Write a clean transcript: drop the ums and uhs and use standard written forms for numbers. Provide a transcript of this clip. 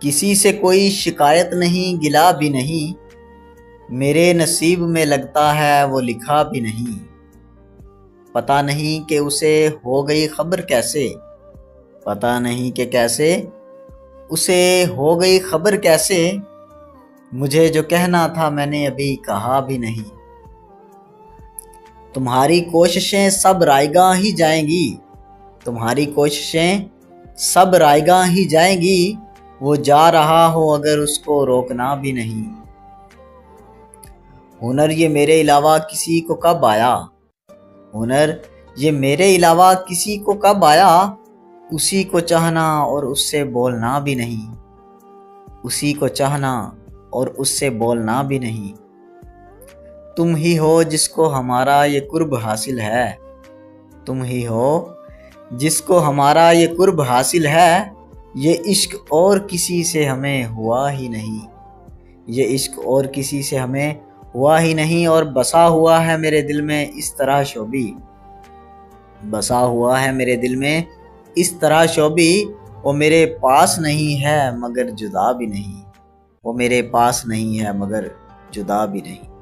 کسی سے کوئی شکایت نہیں، گلا بھی نہیں، میرے نصیب میں لگتا ہے وہ لکھا بھی نہیں۔ پتہ نہیں کہ اسے ہو گئی خبر کیسے، پتہ نہیں کہ کیسے اسے ہو گئی خبر کیسے، مجھے جو کہنا تھا میں نے ابھی کہا بھی نہیں۔ تمہاری کوششیں سب رائے گاں ہی جائیں گی، تمہاری کوششیں سب رائے گاں ہی جائیں گی، وہ جا رہا ہو اگر اس کو روکنا بھی نہیں۔ ہنر یہ میرے علاوہ کسی کو کب آیا، ہنر یہ میرے علاوہ کسی کو کب آیا، اسی کو چاہنا اور اس سے بولنا بھی نہیں، اسی کو چاہنا اور اس سے بولنا بھی نہیں۔ تم ہی ہو جس کو ہمارا یہ قرب حاصل ہے، تم ہی ہو جس کو ہمارا یہ قرب حاصل ہے، یہ عشق اور کسی سے ہمیں ہوا ہی نہیں، یہ عشق اور کسی سے ہمیں ہوا ہی نہیں۔ اور بسا ہوا ہے میرے دل میں اس طرح شوبی، بسا ہوا ہے میرے دل میں اس طرح شوبی، وہ میرے پاس نہیں ہے مگر جدا بھی نہیں، وہ میرے پاس نہیں ہے مگر جدا بھی نہیں۔